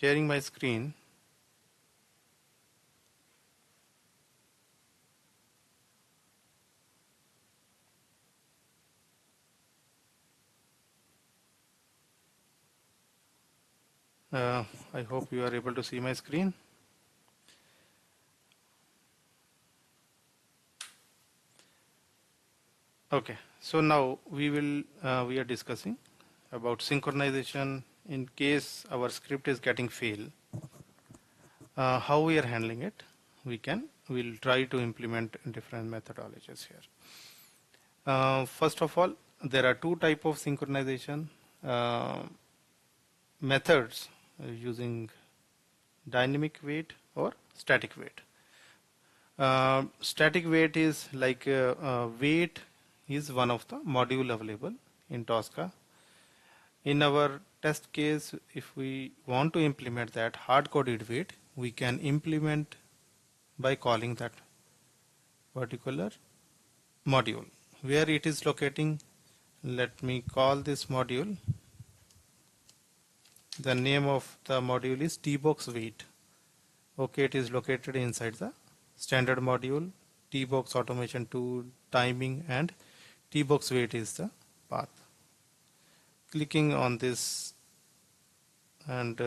sharing my screen. I hope you are able to see my screen. Okay, so now we are discussing about synchronization in case our script is getting fail. How we are handling it? We'll try to implement different methodologies here. First of all, there are two type of synchronization methods using dynamic wait or static wait. Static wait is like wait is one of the module available in TOSCA. In our test case, if we want to implement that hard-coded wait, we can implement by calling that particular module. Where it is locating, let me call this module. The name of the module is tbox wait. Okay, it is located inside the standard module, tbox automation tool, timing, and tbox wait is the path. Clicking on this, and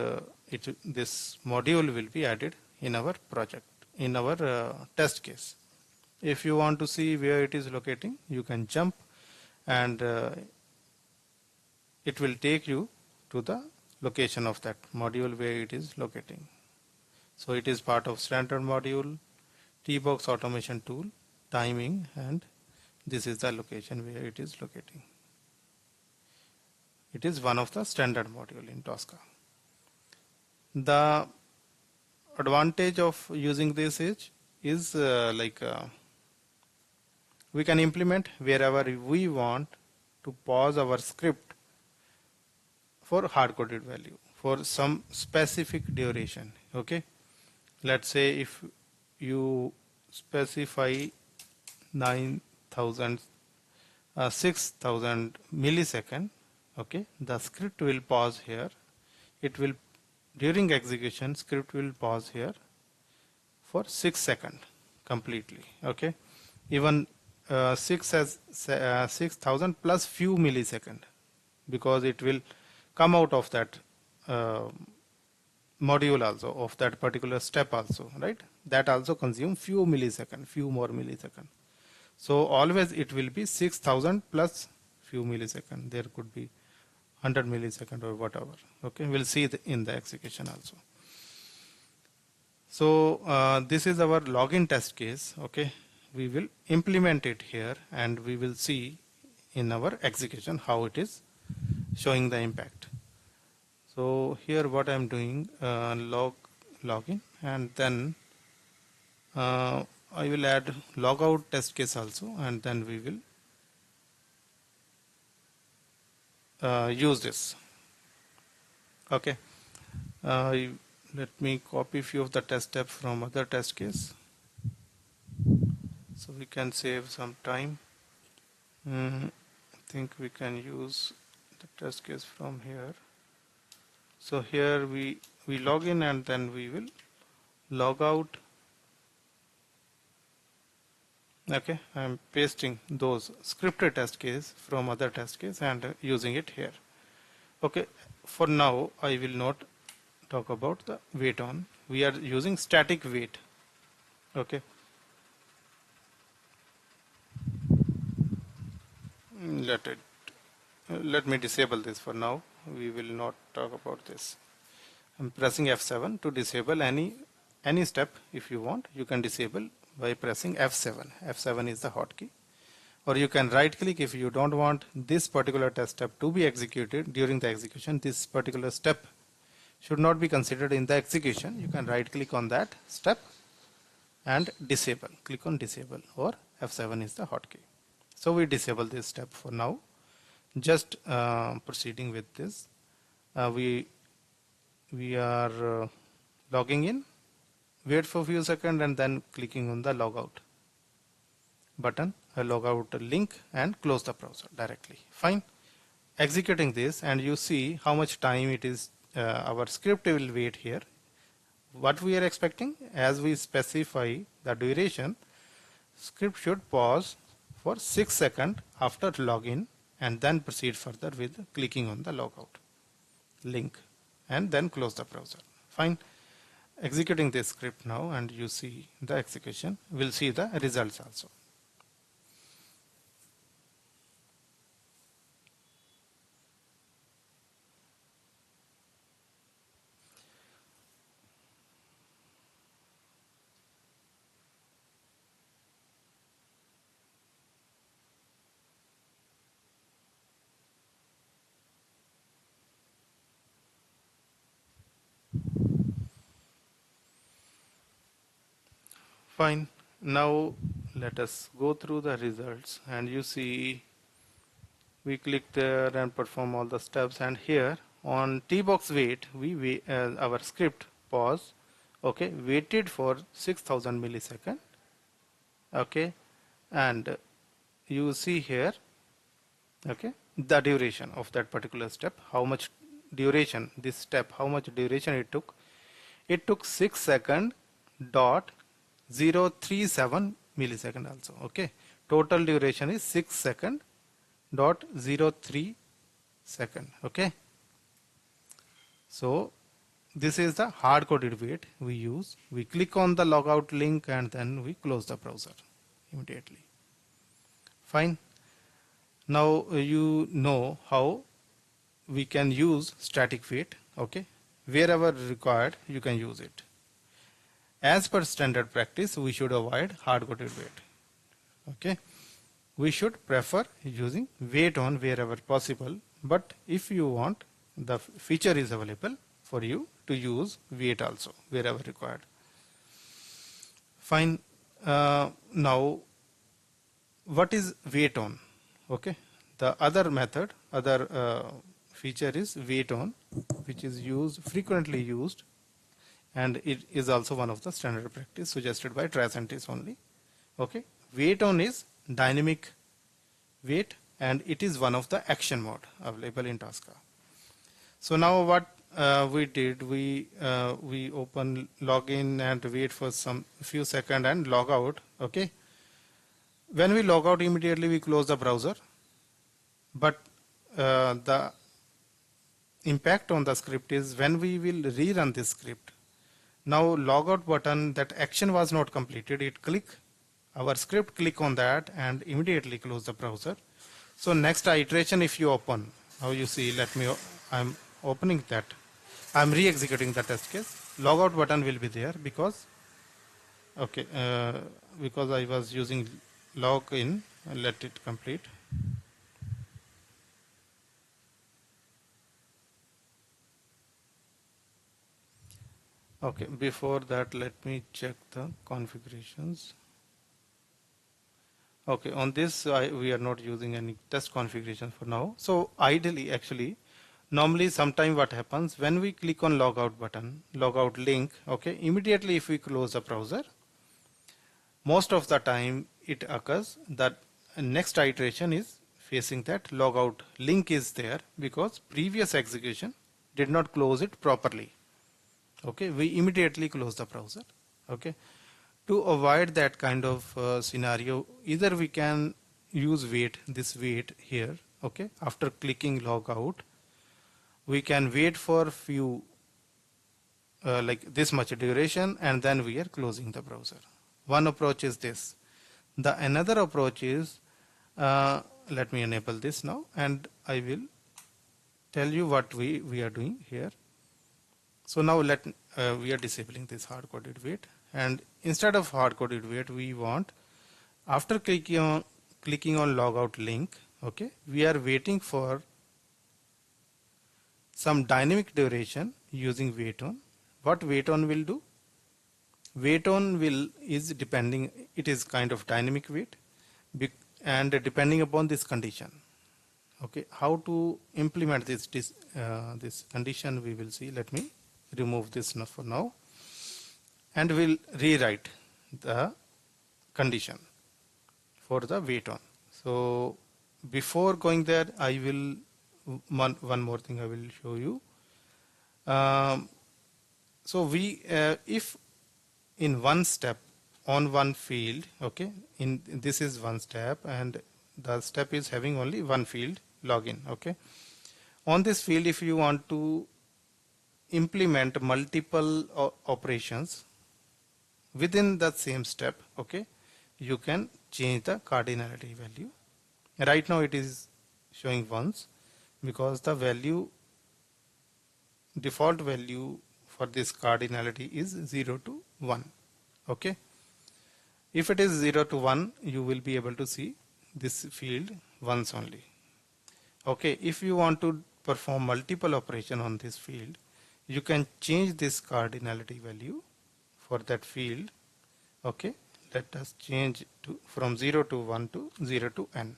this module will be added in our project, in our test case. If you want to see where it is locating, you can jump, and it will take you to the location of that module where it is locating. So it is part of standard module, tbox automation tool, timing, and this is the location where it is locating. It is one of the standard module in TOSCA. The advantage of using this is we can implement wherever we want to pause our script for hard-coded value for some specific duration. Okay, let's say if you specify 6,000 millisecond, okay, the script will pause here. It will, during execution, script will pause here for 6 seconds completely. Okay, even 6,000 plus few millisecond, because it will come out of that module also, of that particular step also, right? That also consume few millisecond, few more millisecond. So always it will be 6,000 plus few millisecond. There could be 100 millisecond or whatever. Okay, we'll see in the execution also. So this is our login test case. Okay, we will implement it here, and we will see in our execution how it is showing the impact. So here what I am doing, login, and then I will add logout test case also, and then we will use this. Okay, let me copy few of the test steps from other test case, so we can save some time. I think we can use the test case from here. So here we log in, and then we will log out. Okay, I am pasting those scripted test case from other test case and using it here. Okay, for now I will not talk about the WaitON. We are using static wait. Okay, let me disable this for now. We will not talk about this. I'm pressing F7 to disable any step. If you want, you can disable by pressing F7. F7 is the hotkey. Or you can right click if you don't want this particular test step to be executed during the execution. This particular step should not be considered in the execution. You can right click on that step and disable. Click on disable, or F7 is the hotkey. So we disable this step for now. Just proceeding with this. We are logging in. Wait for a few seconds and then clicking on the logout button, logout link, and close the browser directly. Fine. Executing this, and you see how much time it is our script will wait here. What we are expecting, as we specify the duration, script should pause for 6 seconds after login and then proceed further with clicking on the logout link and then close the browser. Fine. Executing this script now, and you see the execution. We'll see the results also. Fine. Now let us go through the results, and you see we click there and perform all the steps, and here on tbox wait our script pause, okay, waited for 6000 millisecond, okay, and you see here, okay, the duration of that particular step, how much duration this step, how much duration it took 6 second dot 037 millisecond also, okay, total duration is 6 second dot 03 second, okay. So this is the hard coded wait we use. We click on the logout link and then we close the browser immediately. Fine. Now you know how we can use static wait, okay, wherever required you can use it. As per standard practice, we should avoid hard coded wait, okay. We should prefer using WaitON wherever possible, but if you want, the feature is available for you to use wait also wherever required. Fine. Now what is WaitON? Okay, the other method, other feature is WaitON, which is frequently used, and it is also one of the standard practice suggested by Tricentis only. Okay, WaitON is dynamic wait, and it is one of the action mode available in TOSCA. So now what we did, we open login and wait for some few seconds and log out. Okay, when we log out, immediately we close the browser, but the impact on the script is when we will rerun this script. Now logout button, that action was not completed, it our script click on that and immediately close the browser. So next iteration, if you open, now you see, I'm opening that, I'm re-executing the test case, logout button will be there because, okay, because I was using login, let it complete. Okay, before that let me check the configurations. Okay, on this we are not using any test configuration for now. So ideally, actually, normally sometime what happens when we click on logout button, logout link, okay, immediately if we close the browser, most of the time it occurs that next iteration is facing that logout link is there because previous execution did not close it properly. Okay, we immediately close the browser. Okay. To avoid that kind of scenario, either we can use this wait here, okay, after clicking log out, we can wait for few like this much duration and then we are closing the browser. One approach is this. The another approach is, let me enable this now and I will tell you what we are doing here. So now we are disabling this hard-coded wait, and instead of hard-coded wait, we want, after clicking on logout link, okay, we are waiting for some dynamic duration using WaitON. What WaitON will do? WaitON it is kind of dynamic wait, and depending upon this condition. Okay, how to implement this condition we will see. Let me remove this for now and we'll rewrite the condition for the WaitON. So before going there, I will one more thing I will show you. Um, so we if in one step on one field, okay, in this is one step and the step is having only one field login, okay. On this field, if you want to implement multiple operations within the same step, okay, you can change the cardinality value. Right now it is showing once because the value, default value for this cardinality is 0 to 1, okay. If it is 0 to 1, you will be able to see this field once only, okay. If you want to perform multiple operation on this field, you can change this cardinality value for that field, okay. Let us change to from 0 to 1 to 0 to n.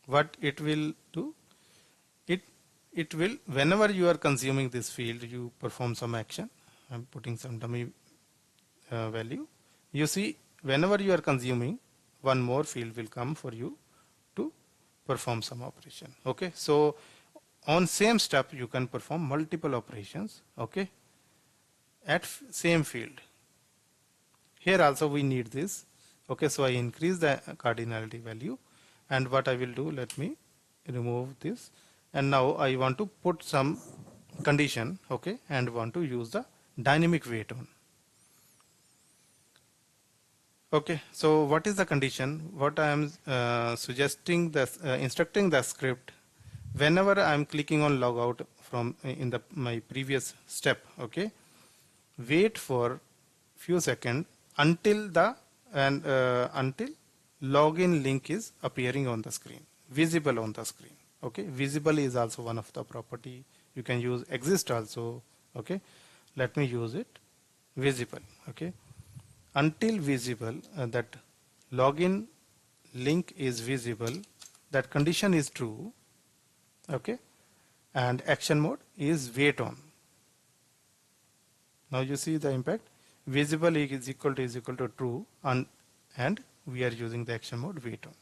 What it will do, it will, whenever you are consuming this field, you perform some action. I'm putting some dummy value. You see, whenever you are consuming, one more field will come for you to perform some operation, okay. So on same step you can perform multiple operations, okay, at same field. Here also we need this, okay. So I increase the cardinality value, and what I will do, let me remove this, and now I want to put some condition, okay, and want to use the dynamic WaitON. Okay, so what is the condition? What I am suggesting, this instructing the script, whenever I am clicking on logout from in the my previous step, okay, wait for few seconds until the until login link is appearing on the screen, visible on the screen, okay. Visible is also one of the property. You can use exist also, okay. Let me use it visible, okay. Until visible, that login link is visible, that condition is true, okay, and action mode is WaitON. Now you see the impact. Visible is equal to true, and we are using the action mode WaitON.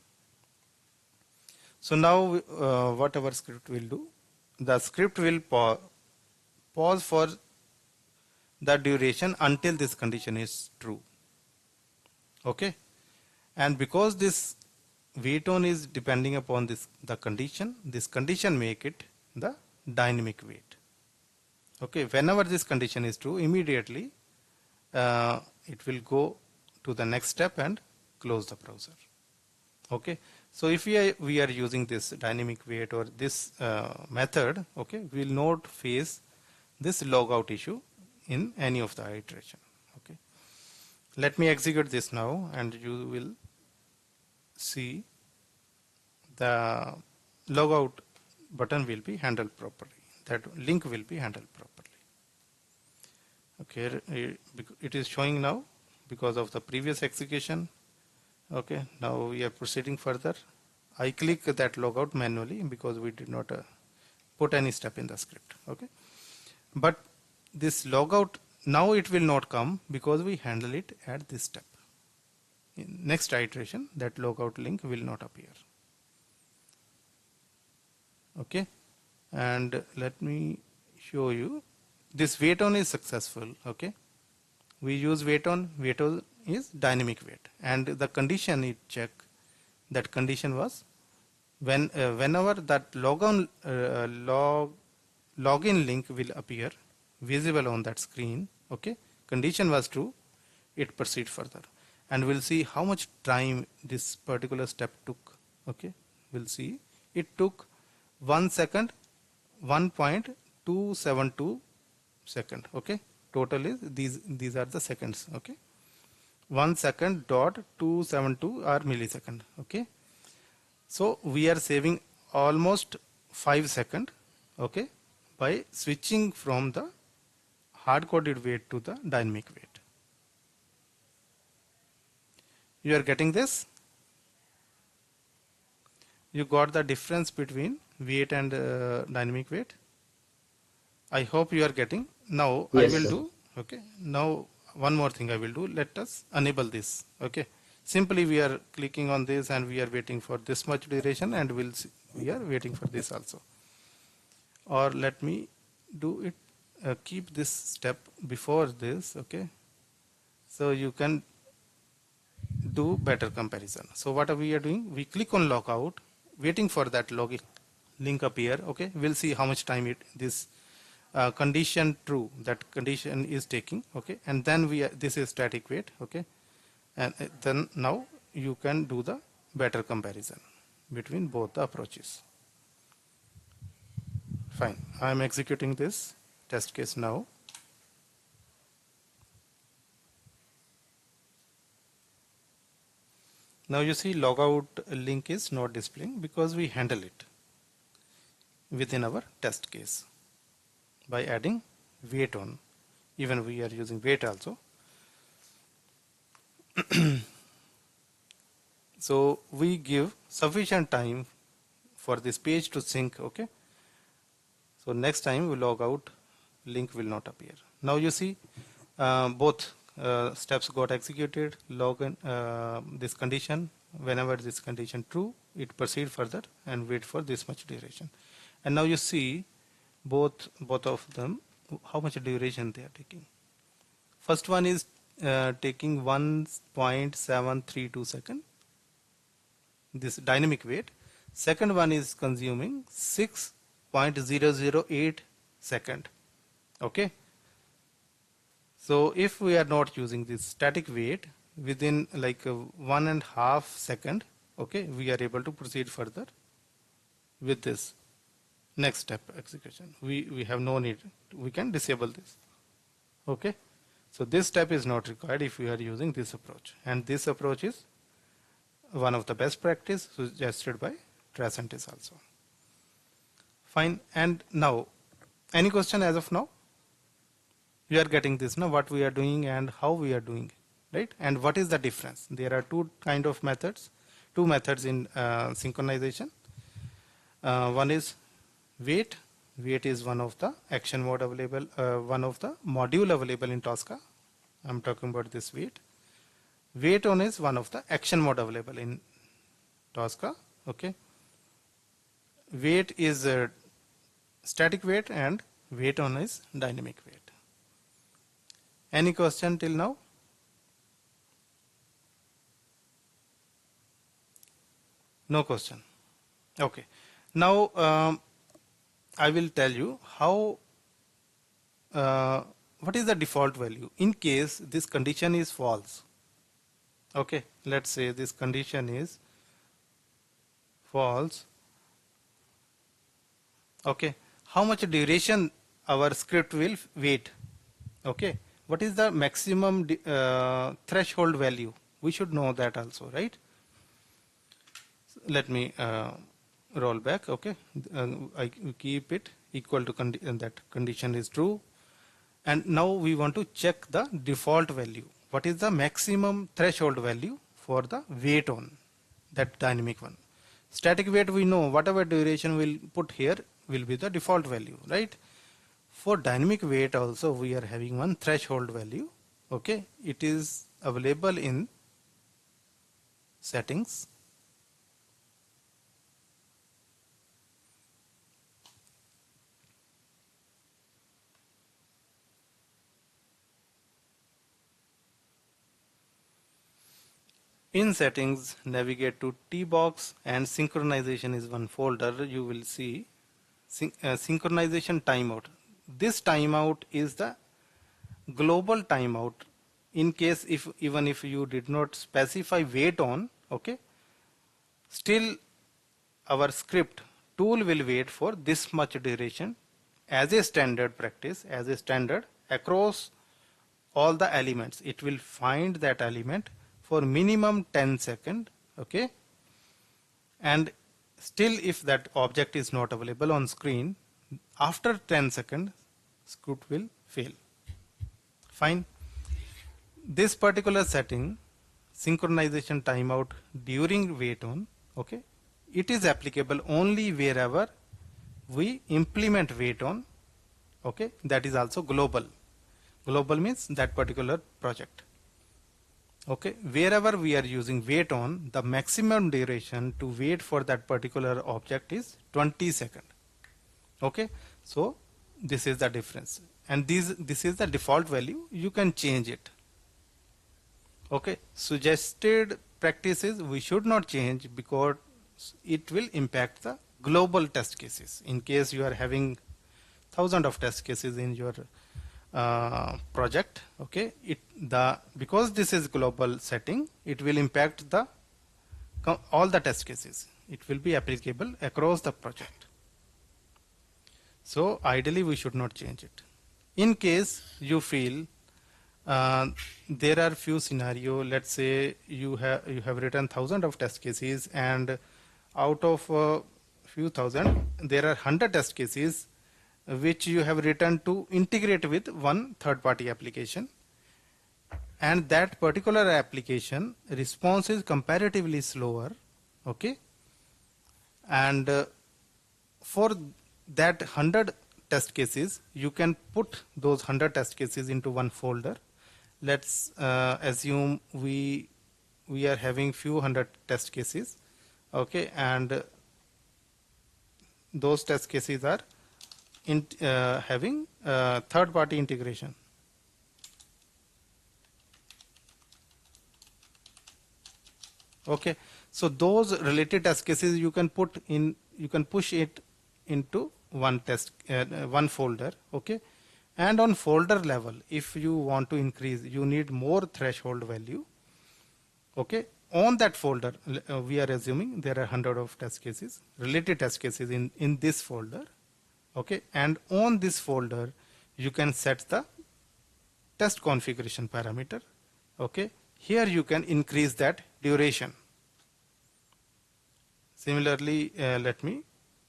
So now what our script will do, the script will pause for the duration until this condition is true, okay. And because this WaitON is depending upon this this condition make it the dynamic wait, okay. Whenever this condition is true, immediately it will go to the next step and close the browser, okay. So if we are using this dynamic wait or this method, okay, we will not face this logout issue in any of the iteration, okay. Let me execute this now, and you will see the logout button will be handled properly, that link will be handled properly, okay. It is showing now because of the previous execution, okay. Now we are proceeding further. I click that logout manually because we did not put any step in the script, okay. But this logout, now it will not come because we handle it at this step. In next iteration, that logout link will not appear, okay. And let me show you, this WaitON is successful, okay. We use WaitON is dynamic wait, and the condition it check, that condition was when whenever that login link will appear visible on that screen, okay, condition was true, it proceed further, and we'll see how much time this particular step took, okay. We'll see it took 1 second 1.272 second, okay. Total is these are the seconds, okay. 1 second dot 272 are millisecond, okay. So we are saving almost 5 seconds, okay, by switching from the hard coded wait to the dynamic wait. You are getting this? You got the difference between wait and dynamic wait? I hope you are getting. Now Yes, I will sir. do, okay. Now one more thing I will do. Let us enable this, okay. Simply we are clicking on this and we are waiting for this much duration, and we are waiting for this also. Or let me do it keep this step before this, okay, so you can do better comparison. So what are we are doing? We click on logout, waiting for that login link appear. Okay, we'll see how much time this condition true, that condition is taking. Okay, and then this is static wait. Okay, and then now you can do the better comparison between both the approaches. Fine, I am executing this test case now. Now you see logout link is not displaying because we handle it within our test case by adding WaitON. Even we are using wait also. So we give sufficient time for this page to sync. Okay, so next time we log out, link will not appear. Now you see both steps got executed. Login this condition, whenever this condition true, it proceed further and wait for this much duration. And now you see both of them, how much duration they are taking. First one is taking 1.732 second, this dynamic wait. Second one is consuming 6.008 second. Okay, so if we are not using this static wait, within like 1.5 second, okay, we are able to proceed further with this next step execution. We have no need, we can disable this. Okay, so this step is not required if we are using this approach, and this approach is one of the best practice suggested by Tricentis also. Fine, and now any question as of now? You are getting this now, what we are doing and how we are doing, right? And what is the difference? There are two methods in synchronization. One is wait. Wait is one of the action mode available, one of the module available in TOSCA. I'm talking about this wait. WaitON is one of the action mode available in TOSCA. Okay. Wait is static wait and WaitON is dynamic wait. Any question till now? No question. Okay. Now I will tell you how what is the default value in case this condition is false. Okay, let's say this condition is false. Okay, how much duration our script will wait? Okay, what is the maximum threshold value? We should know that also, right? Let me roll back. Okay, I keep it equal to that condition is true, and now we want to check the default value. What is the maximum threshold value for the WaitON, that dynamic one? Static wait, we know whatever duration we'll put here will be the default value, right? For dynamic wait also we are having one threshold value. Okay, it is available in settings. In settings, navigate to T-box and synchronization is one folder. You will see synchronization timeout. This timeout is the global timeout. In case even if you did not specify WaitON, okay, still our script tool will wait for this much duration as a standard practice, as a standard across all the elements. It will find that element for minimum 10 seconds, okay, and still if that object is not available on screen, after 10 seconds script will fail. Fine. This particular setting, synchronization timeout during WaitON, okay, it is applicable only wherever we implement WaitON, okay, that is also global. Global means that particular project. Okay, wherever we are using WaitON, the maximum duration to wait for that particular object is 20 seconds. Okay, so this is the difference, and this is the default value. You can change it. Okay, suggested practices we should not change because it will impact the global test cases. In case you are having thousands of test cases in your project, okay, because this is global setting, it will impact the all the test cases. It will be applicable across the project. So ideally we should not change it. In case you feel there are few scenario, let's say you have written thousands of test cases, and out of few thousand there are 100 test cases which you have written to integrate with one third-party application, and that particular application response is comparatively slower, okay, and for that 100 test cases you can put those 100 test cases into one folder. Let's assume we are having few hundred test cases, okay, and those test cases are having third-party integration. Okay, so those related test cases you can push it into one one folder, okay, and on folder level, if you want to increase, you need more threshold value, okay. On that folder, we are assuming there are 100 of test cases, related test cases in this folder, okay, and on this folder you can set the test configuration parameter, okay. Here you can increase that duration. Similarly, let me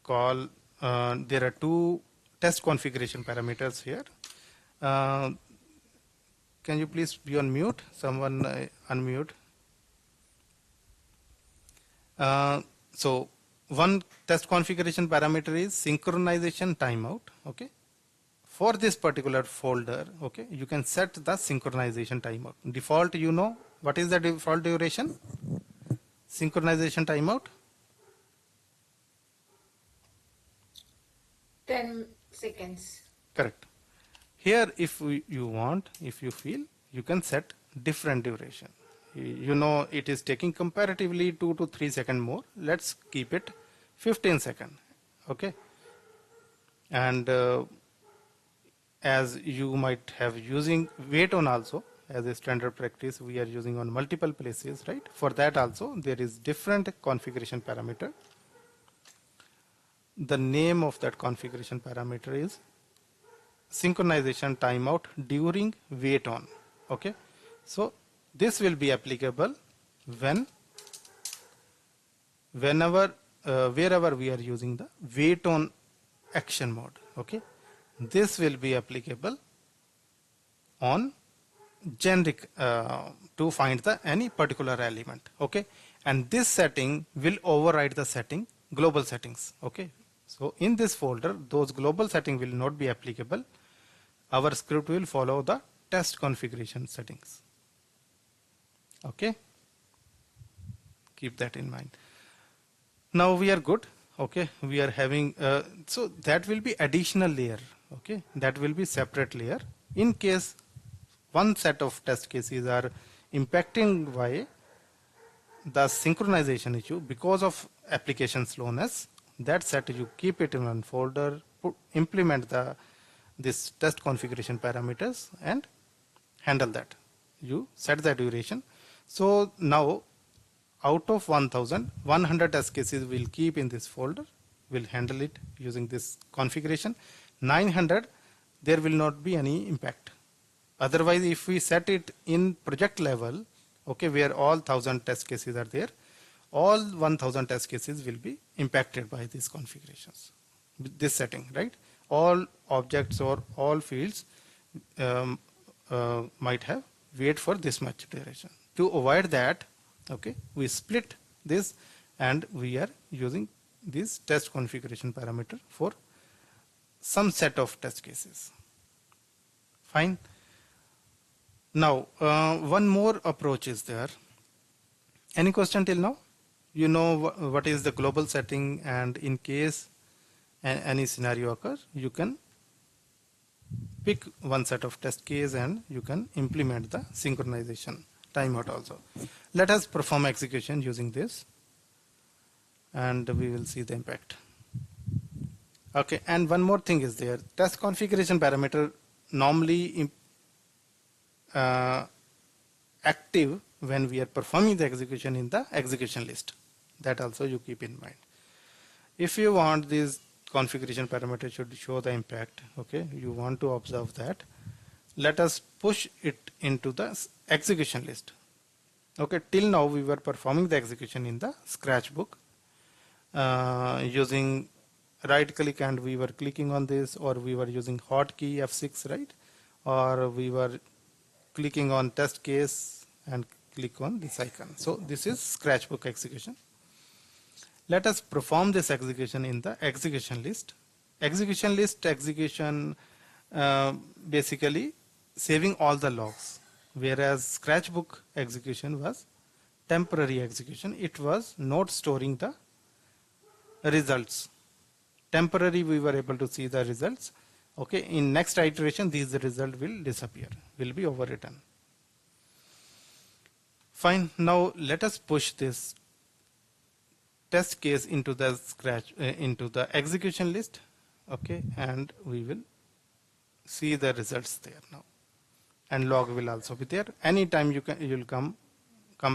call, there are two test configuration parameters here. Can you please be on mute? Someone unmute. So one test configuration parameter is synchronization timeout, okay. For this particular folder, okay, you can set the synchronization timeout. Default, you know what is the default duration? Synchronization timeout? 10 seconds. Correct. Here, if you want, if you feel, you can set different duration. You know it is taking comparatively 2 to 3 seconds more. Let's keep it 15 seconds, okay. And as you might have using WaitON also as a standard practice, we are using on multiple places, right? For that also there is different configuration parameter. The name of that configuration parameter is synchronization timeout during WaitON, okay. So this will be applicable whenever wherever we are using the WaitON action mode, okay. This will be applicable on generic to find the any particular element, okay, and this setting will override the setting global settings, okay. So in this folder those global setting will not be applicable. Our script will follow the test configuration settings, okay. Keep that in mind. Now we are good, okay. We are having so that will be additional layer, okay, that will be separate layer in case one set of test cases are impacting by the synchronization issue because of application slowness. That set you keep it in one folder, implement this test configuration parameters and handle that. You set the duration. So now out of 1000, 100 test cases will keep in this folder, will handle it using this configuration. 900 there will not be any impact. Otherwise, if we set it in project level, okay, where all 1000 test cases are there, all 1000 test cases will be impacted by these configurations, this setting, right? All objects or all fields might have wait for this much duration. To avoid that, okay, we split this and we are using this test configuration parameter for some set of test cases. Fine. Now, one more approach is there. Any question till now? You know what is the global setting, and in case any scenario occurs, you can pick one set of test case and you can implement the synchronization timeout also. Let us perform execution using this and we will see the impact. Okay, and one more thing is there. Test configuration parameter normally active when we are performing the execution in the execution list. That also you keep in mind. If you want this configuration parameter should show the impact, okay, you want to observe that, let us push it into the execution list. Okay, till now we were performing the execution in the scratchbook using right click and we were clicking on this, or we were using hotkey F6, right, or we were clicking on test case and click on this icon. So this is scratchbook execution. Let us perform this execution in the execution list. Execution list execution basically saving all the logs, whereas scratchbook execution was temporary execution. It was not storing the results. Temporary we were able to see the results. Okay, in next iteration these result will disappear, will be overwritten. Fine, now let us push this test case into the into the execution list. Okay, and we will see the results there now, and log will also be there. Anytime you'll come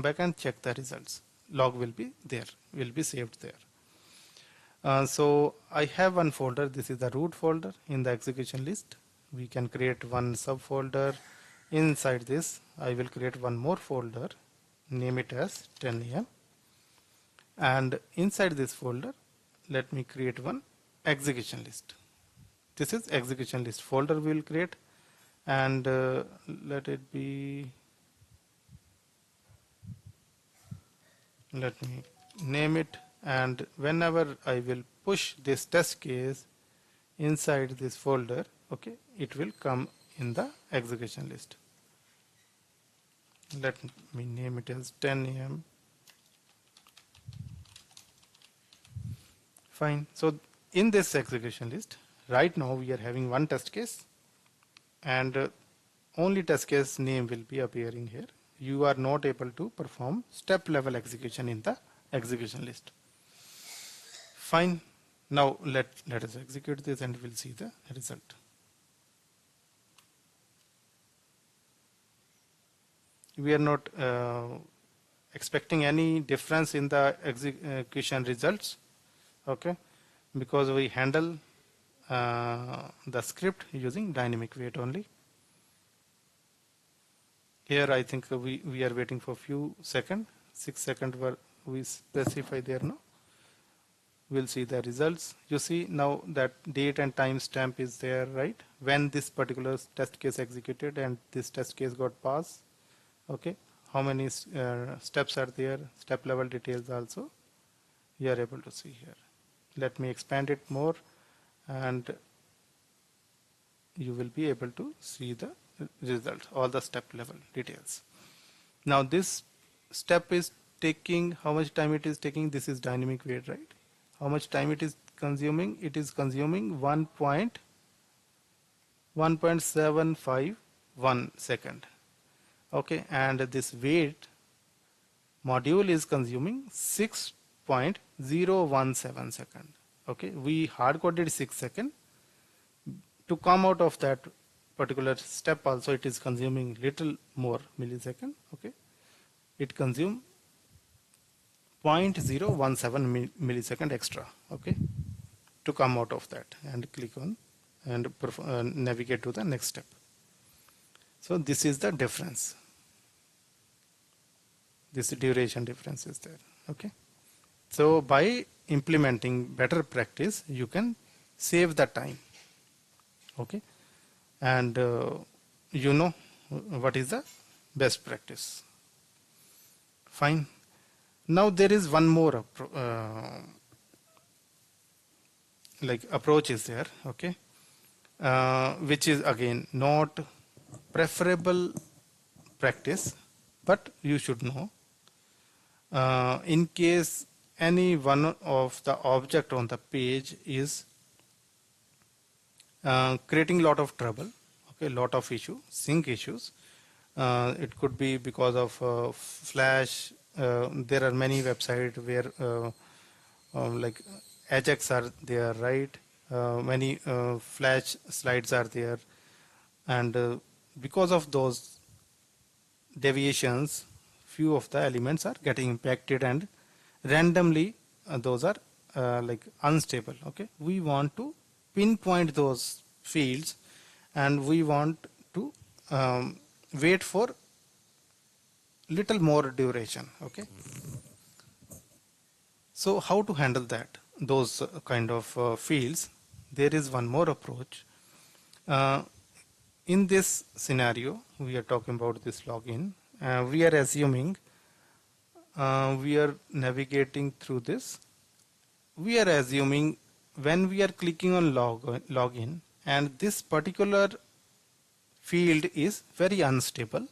back and check the results, log will be there, will be saved there. So I have one folder. This is the root folder in the execution list. We can create one subfolder. Inside this I will create one more folder, name it as 10 AM, and inside this folder let me create one execution list. This is execution list folder we will create, and let it be, let me name it, and whenever I will push this test case inside this folder, okay, it will come in the execution list. Let me name it as 10 AM. Fine. So in this execution list right now we are having one test case, and only test case name will be appearing here. You are not able to perform step level execution in the execution list. Fine. Now let us execute this and we'll see the result. We are not expecting any difference in the execution results, okay, because we handle the script using dynamic wait only. Here I think we are waiting for few seconds, 6 seconds were we specify there now. We'll see the results. You see now that date and time stamp is there, right, when this particular test case executed and this test case got passed. Okay, how many steps are there, step level details also you are able to see here. Let me expand it more and you will be able to see the result, all the step level details. Now this step is taking, how much time it is taking? This is dynamic wait, right? How much time it is consuming? It is consuming 1.751 second. Okay, and this wait module is consuming 6.017 second. Okay, we hard coded 6 seconds. To come out of that particular step also it is consuming little more millisecond. Okay, it consume 0.017 millisecond extra. Okay, to come out of that and click on and navigate to the next step. So this is the difference. This duration difference is there. Okay, so by implementing better practice you can save the time. Okay, and you know what is the best practice. Fine. Now there is one more approach is there. Okay, which is again not preferable practice, but you should know. In case any one of the object on the page is creating a lot of trouble, Okay, lot of sync issues. It could be because of flash. There are many websites where like Ajax are there, right? Many flash slides are there, and because of those deviations, few of the elements are getting impacted, and randomly those are like unstable. Okay, we want to pinpoint those fields, and we want to wait for little more duration. Okay, so how to handle that, those kind of fields? There is one more approach. uh, in this scenario we are talking about this login. We are assuming we are navigating through this. We are assuming when we are clicking on login, and this particular field is very unstable.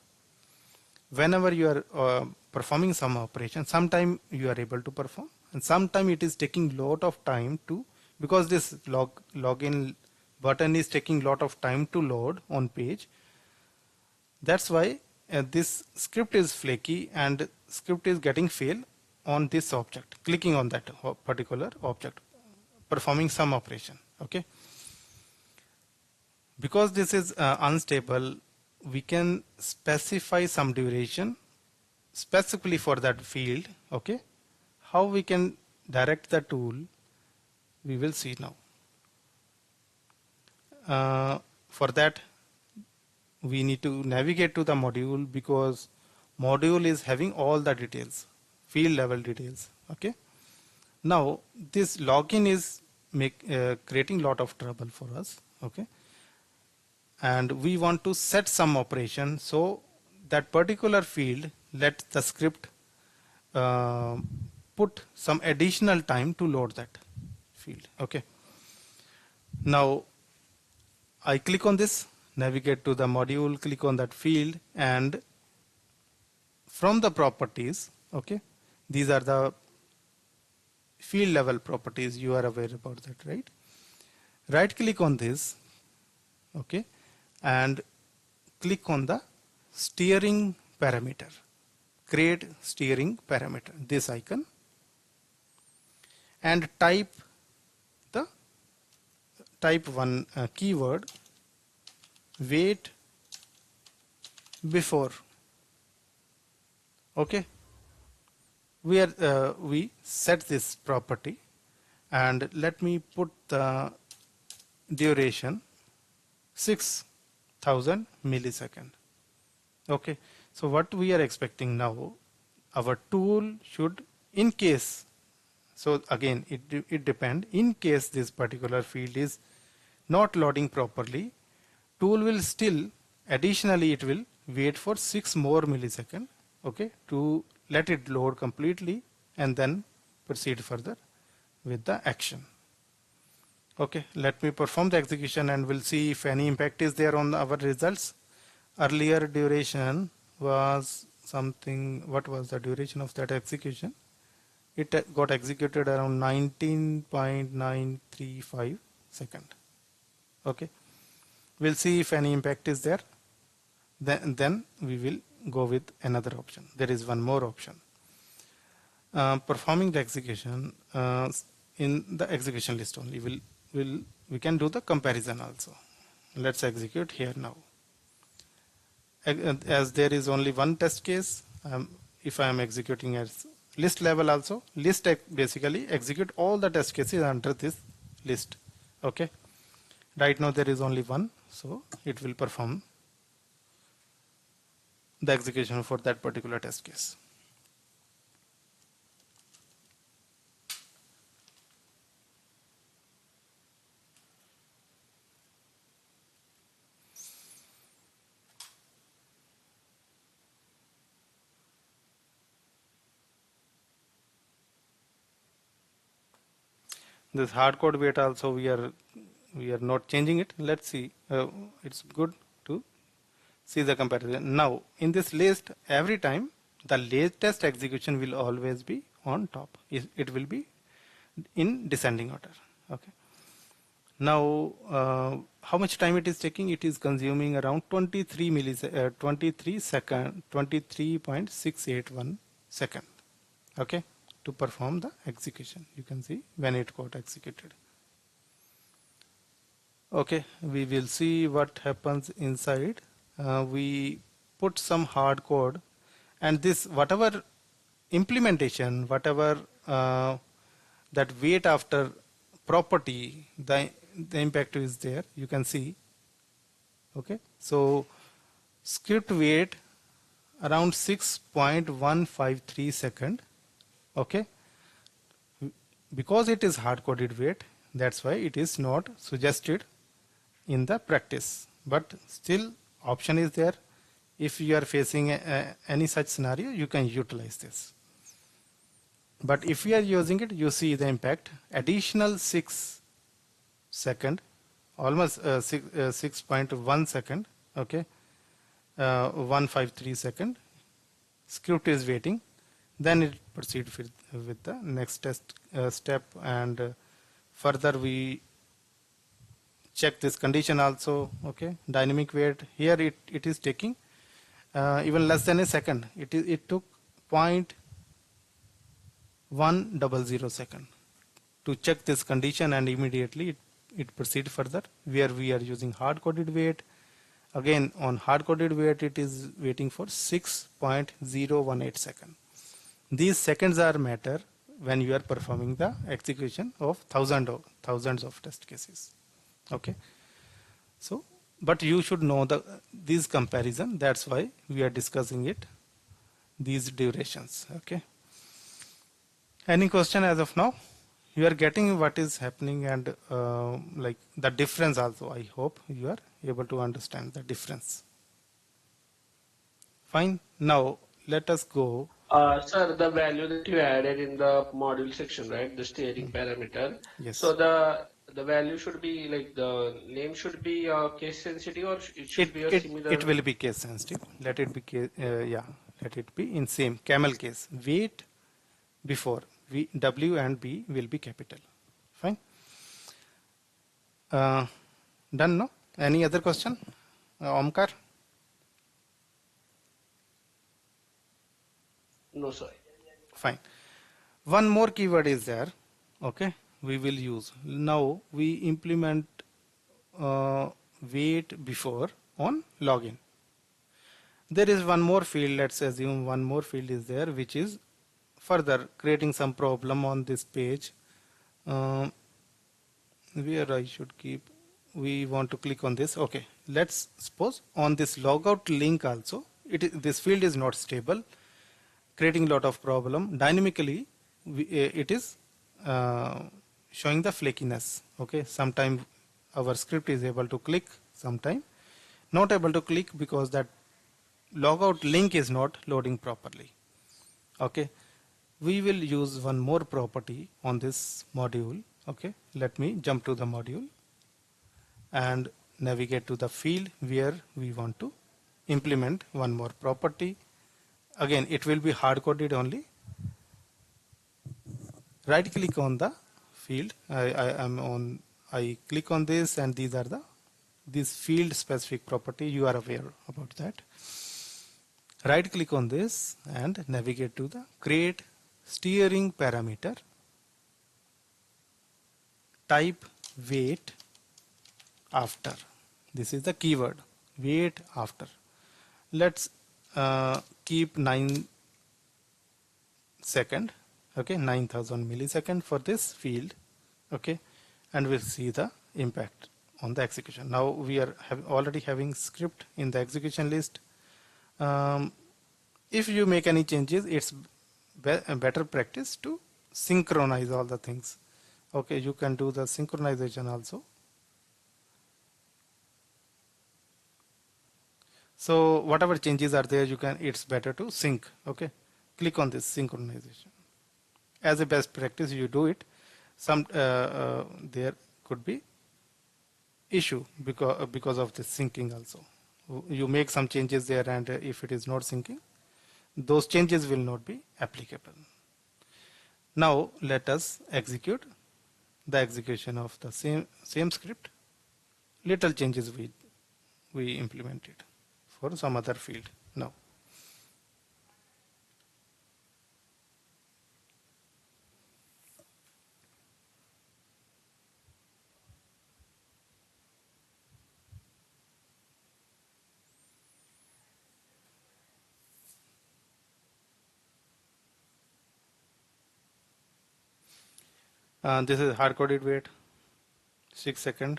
Whenever you are performing some operation, sometime you are able to perform, and sometime it is taking lot of time to, because this login button is taking lot of time to load on page. That's why this script is flaky, and script is getting fail on this object, clicking on that particular object, performing some operation. Okay, because this is unstable, we can specify some duration specifically for that field. Okay, how we can direct the tool, we will see now. For that we need to navigate to the module, because module is having all the details, field level details. Okay, now this login is creating lot of trouble for us. Okay, and we want to set some operation, so that particular field, let the script uh, put some additional time to load that field. Okay, now I click on this, navigate to the module, click on that field, and from the properties, okay, these are the field level properties, you are aware about that, right? Right click on this, okay, and click on the steering parameter, create steering parameter, this icon, and type one keyword, wait before. Okay, we set this property, and let me put the duration 6000 millisecond. Okay, so what we are expecting now, our tool should, in case, so again it depend, in case this particular field is not loading properly, tool will still additionally it will wait for 6 more millisecond, okay, to let it load completely, and then proceed further with the action. Okay, let me perform the execution, and we'll see if any impact is there on our results. Earlier duration was something, what was the duration of that execution? It got executed around 19.935 second. Okay, we'll see if any impact is there. Then we will go with another option. There is one more option. Performing the execution in the execution list only. We can do the comparison also. Let's execute here now. As there is only one test case, if I am executing as list level also, list basically execute all the test cases under this list. Okay, right now there is only one, so it will perform the execution for that particular test case. This hardcode weight also we are not changing it. Let's see. It's good to see the comparison. Now in this list, every time the latest execution will always be on top. It will be in descending order. Okay. Now, how much time it is taking? It is consuming around 23.681 second, okay, to perform the execution. You can see when it got executed. Okay, we will see what happens inside. We put some hard code, and this whatever implementation, whatever that wait after property, the impact is there. You can see. Okay, so script wait around 6.153 second. Okay, because it is hard coded wait, that's why it is not suggested in the practice, but still option is there. If you are facing any such scenario, you can utilize this. But if we are using it, you see the impact additional 6 second, almost 6.1 second, okay, 153 second. Script is waiting, then it proceeds with the next test step, and further we check this condition also. Okay, dynamic wait here it is taking even less than a second. It took 0.100 second to check this condition, and immediately it proceed further, where we are using hard coded wait. Again, on hard coded wait, it is waiting for 6.018 second. These seconds are matter when you are performing the execution of thousands of test cases. Okay, so but you should know these comparison. That's why we are discussing it, these durations. Okay, any question as of now? You are getting what is happening, and like the difference also. I hope you are able to understand the difference. Fine. Now let us go. Sir, the value that you added in the module section, right? The steering parameter. Yes. So the value should be like the name should be case sensitive, or it should be a similar. It will be case sensitive. Let it be yeah. Let it be in same camel case. Wait before W and B will be capital. Fine. Done. No. Any other question? Omkar. No, sir. Fine. One more keyword is there. Okay, we will use. Now we implement wait before on login. There is one more field. Let's assume one more field is there, which is further creating some problem on this page. Where I should keep. We want to click on this. Okay, let's suppose on this logout link also. This field is not stable, creating a lot of problem. Dynamically, it is showing the flakiness. Okay, sometime our script is able to click, sometime not able to click because that logout link is not loading properly. Okay, we will use one more property on this module. Okay, let me jump to the module and navigate to the field where we want to implement one more property. Again, it will be hard coded only. Right click on the field. I click on this, and these are this field specific property. You are aware about that. Right click on this and navigate to the create steering parameter. Type wait after. This is the keyword wait after. Let's keep 9 second. Okay, 9000 millisecond for this field. Okay, and we'll see the impact on the execution. Now we are already having script in the execution list. If you make any changes, it's a better practice to synchronize all the things. Okay, you can do the synchronization also. So whatever changes are there, it's better to sync. Okay, click on this synchronization. As a best practice, you do it. There could be issue because of the syncing also. You make some changes there, and if it is not syncing, those changes will not be applicable. Now let us execute the execution of the same script. Little changes we implemented for some other field now. This is hard coded wait, 6 seconds.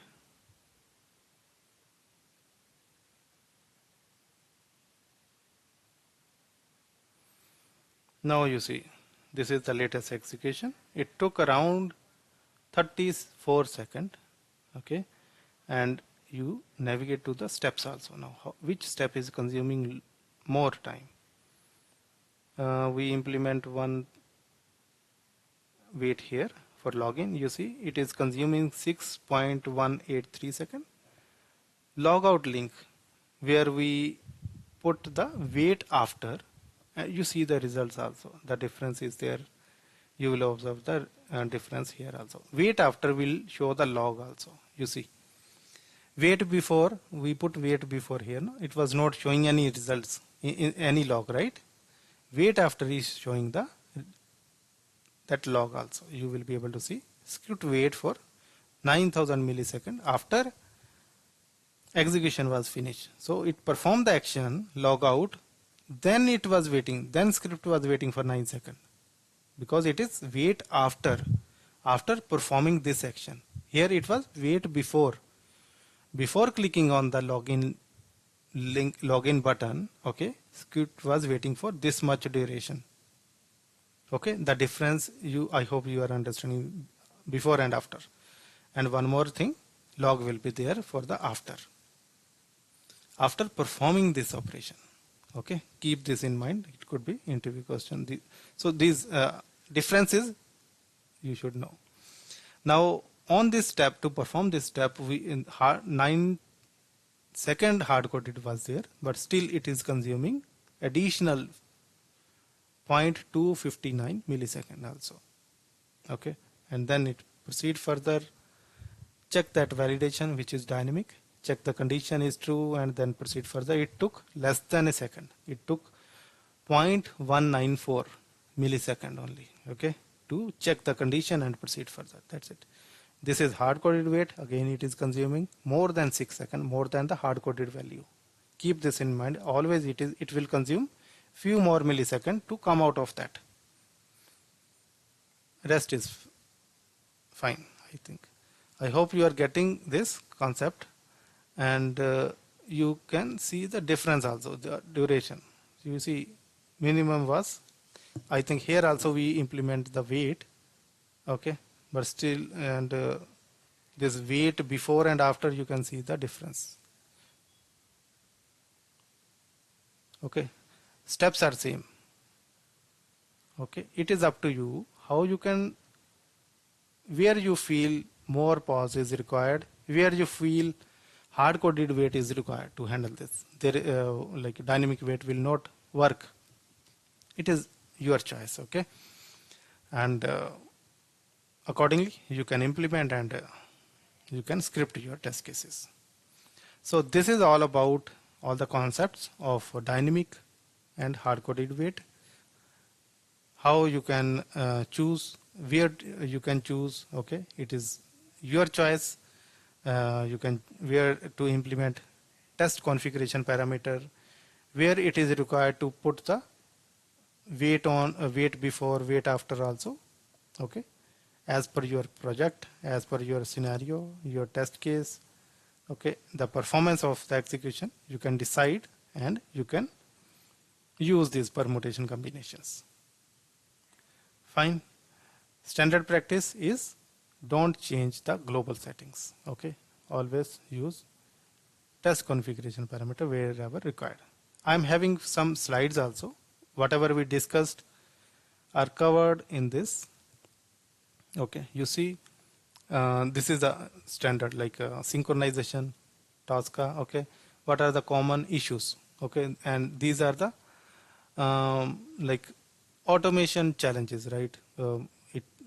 Now you see, this is the latest execution. It took around 34 seconds. Okay, and you navigate to the steps also. Now, which step is consuming more time? We implement one wait here for login. You see, it is consuming 6.183 seconds. Logout link, where we put the wait after. You see the results also. The difference is there. You will observe the difference here also. Wait after will show the log also. You see. Wait before, we put wait before here. No? It was not showing any results in any log, right? Wait after is showing that log also. You will be able to see. Script wait for 9000 milliseconds after execution was finished. So it performed the action, log out, then it was waiting, then script was waiting for 9 seconds, because it is wait after performing this action. Here it was wait before clicking on the login link, login button. Okay, script was waiting for this much duration. Okay, the difference, I hope you are understanding, before and after. And one more thing, log will be there for the after performing this operation. Okay, keep this in mind. It could be interview question. So these differences you should know. Now on this step, to perform this step, we in 9 second hard coded was there, but still it is consuming additional 0.259 millisecond also. Okay, and then it proceed further, check that validation which is dynamic, check the condition is true, and then proceed further. It took less than a second. It took 0.194 millisecond only, okay, to check the condition and proceed further. That's it. This is hard coded wait. Again, it is consuming more than 6 seconds, more than the hard coded value. Keep this in mind. Always it will consume few more milliseconds to come out of that. Rest is fine, I think. I hope you are getting this concept, and you can see the difference also, the duration. You see, minimum was, I think here also we implement the wait, okay, but still, and this wait before and after, you can see the difference. Okay, steps are same. Okay, it is up to you how you can, where you feel more pause is required, where you feel hard coded wait is required to handle this. There, like dynamic wait will not work. It is your choice, okay, and accordingly you can implement, and you can script your test cases. So this is all about all the concepts of dynamic and hard coded wait. How you can choose, where you can choose, okay, it is your choice. You can where to implement test configuration parameter, where it is required to put the wait on, wait before, wait after also, okay, as per your project, as per your scenario, your test case, okay, the performance of the execution you can decide, and you can use these permutation combinations. Fine. Standard practice is don't change the global settings, okay, always use test configuration parameter wherever required. I am having some slides also. Whatever we discussed are covered in this. Okay, you see, this is the standard, like synchronization, TOSCA. Okay, what are the common issues? Okay, and these are the like automation challenges, right?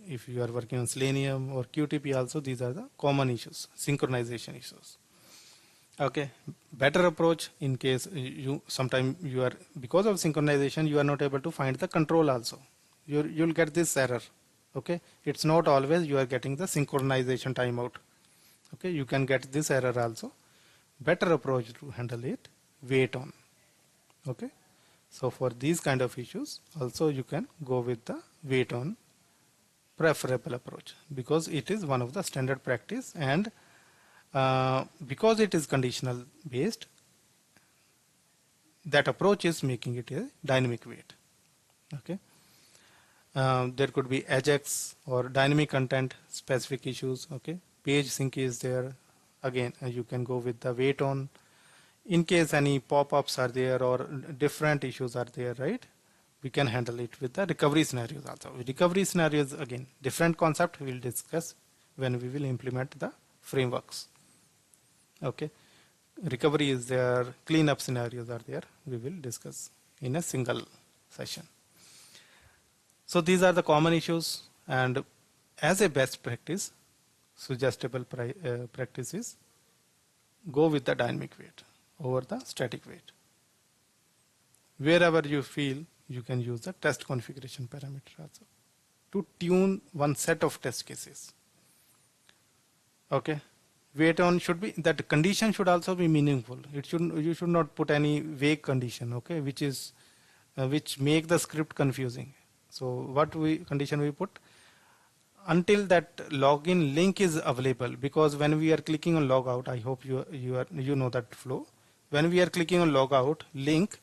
if you are working on Selenium or QTP also, these are the common issues, synchronization issues. Okay, better approach in case you sometime you are, because of synchronization you are not able to find the control also. You'll get this error. Okay, it's not always you are getting the synchronization timeout. Okay, you can get this error also. Better approach to handle it, WaitON. Okay, so for these kind of issues also you can go with the WaitON preferable approach, because it is one of the standard practice, and because it is conditional based, that approach is making it a dynamic wait. Okay, there could be AJAX or dynamic content specific issues. Okay, page sync is there. Again, you can go with the WaitON. In case any pop-ups are there or different issues are there, right? We can handle it with the recovery scenarios also. Recovery scenarios, again, different concept we will discuss when we will implement the frameworks. Okay, recovery is there, cleanup scenarios are there. We will discuss in a single session. So these are the common issues, and as a best practice, suggestible practices, go with the dynamic wait over the static wait. Wherever you feel, you can use the test configuration parameter also to tune one set of test cases. Okay, WaitON should be, that condition should also be meaningful. It should, you should not put any vague condition, okay, which is which make the script confusing. So what condition we put? Until that login link is available, because when we are clicking on logout, I hope you know that flow. When we are clicking on logout link,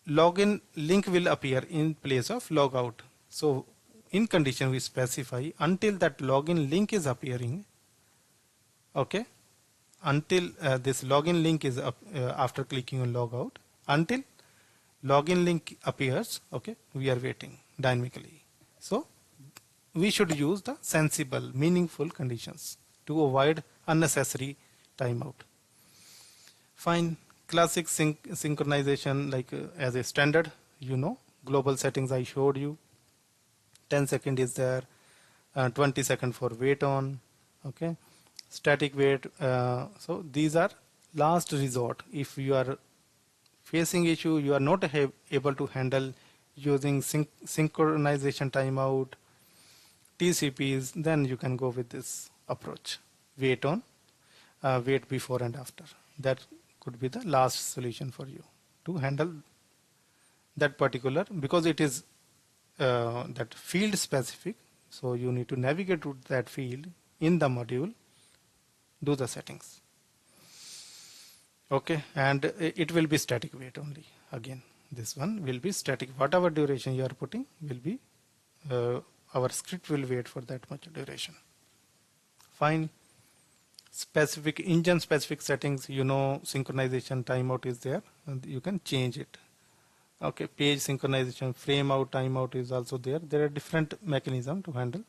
login link will appear in place of logout. So in condition we specify until that login link is appearing. Okay, until this login link is up after clicking on logout, until login link appears. Okay, we are waiting dynamically. So we should use the sensible, meaningful conditions to avoid unnecessary timeout. Fine. Classic synchronization, like as a standard, you know, global settings I showed you. 10 second is there, 20 second for WaitON. Okay, static wait. So these are last resort. If you are facing issue, you are not able to handle using synchronization timeout, TCPs, then you can go with this approach, WaitON, wait before and after. That could be the last solution for you to handle that particular, because it is that field specific. So you need to navigate to that field in the module, do the settings. Okay, and it will be static wait only. Again, this one will be static. Whatever duration you are putting will be, our script will wait for that much duration. Fine. Specific engine specific settings, you know, synchronization timeout is there, and you can change it. Okay, page synchronization, frame out timeout is also there. There are different mechanisms to handle.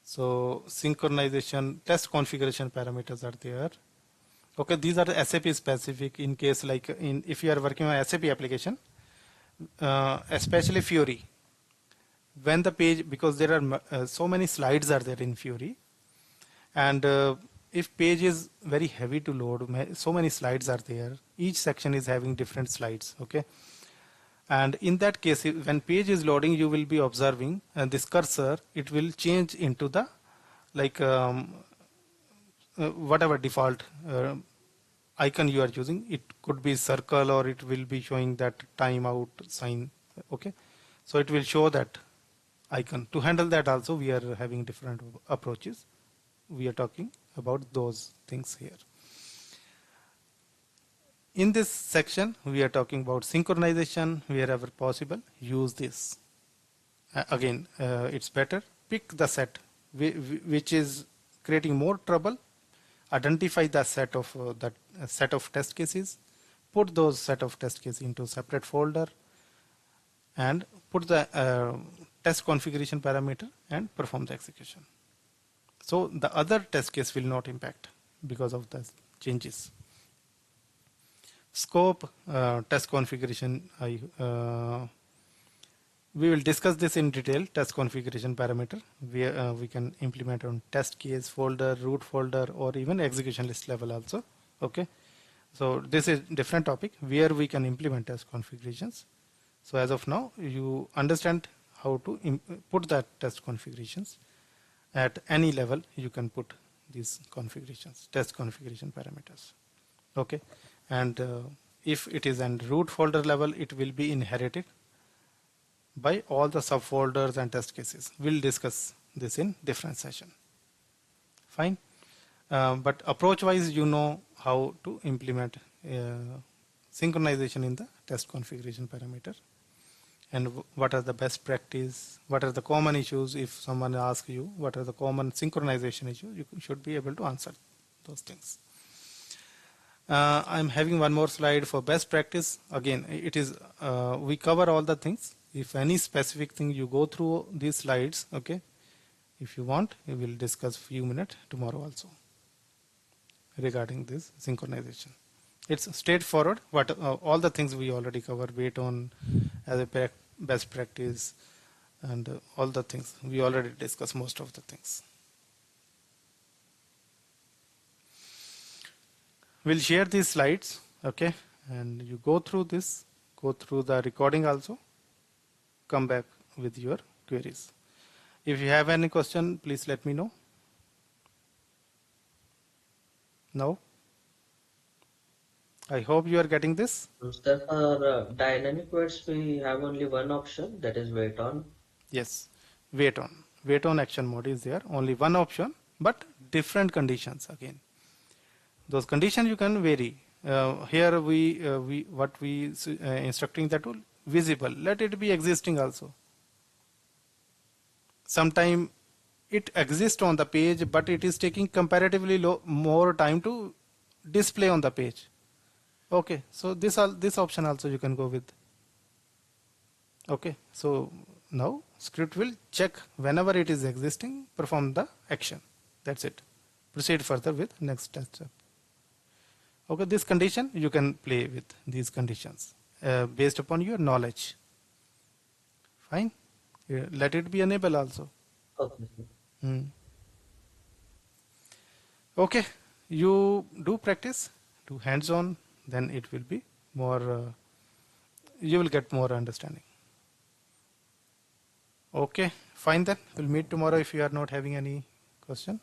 So synchronization test configuration parameters are there. Okay, these are the SAP specific. In case like if you are working on SAP application, especially Fiori, when the page, because there are so many slides are there in Fiori, and if page is very heavy to load, so many slides are there, each section is having different slides. Okay, and in that case, when page is loading, you will be observing this cursor, it will change into the like whatever default icon you are using. It could be circle, or it will be showing that timeout sign. Okay, so it will show that icon. To handle that also, we are having different approaches. We are talking about those things here. In this section, we are talking about synchronization. Wherever possible, use this. Again, it's better. Pick the set which is creating more trouble. Identify the set of set of test cases. Put those set of test cases into separate folder, and put the test configuration parameter and perform the execution. So the other test case will not impact because of the changes. Scope, test configuration, We will discuss this in detail, test configuration parameter, where we can implement on test case, folder, root folder, or even execution list level also. Okay. So this is different topic where we can implement test configurations. So as of now, you understand how to put that test configurations. At any level, you can put these configurations, test configuration parameters. Okay. And if it is in root folder level, it will be inherited by all the subfolders and test cases. We'll discuss this in different session. Fine. But approach wise, you know how to implement synchronization in the test configuration parameter, and what are the best practice, what are the common issues. If someone asks you what are the common synchronization issues, you should be able to answer those things. I'm having one more slide for best practice. Again, it is we cover all the things. If any specific thing, you go through these slides. Okay, if you want, we will discuss few minutes tomorrow also regarding this synchronization. It's straightforward. What all the things we already covered, WaitON as a best practice, and all the things we already discussed, most of the things. We'll share these slides, okay, and you go through this, go through the recording also, come back with your queries. If you have any question, please let me know. No? I hope you are getting this. Sir, for dynamic words, we have only one option, that is WaitON. Yes, WaitON. WaitON action mode is there, only one option, but different conditions again. Those conditions you can vary. Here we instructing that tool visible. Let it be existing also. Sometime it exists on the page, but it is taking comparatively more time to display on the page. Okay, so this option also you can go with. Okay, so now script will check whenever it is existing, perform the action. That's it. Proceed further with next step. Okay, this condition you can play with these conditions based upon your knowledge. Fine. Let it be enable also. Okay. Okay, you do practice, do hands-on, then it will be more. You will get more understanding. Okay, fine then. We'll meet tomorrow if you are not having any question.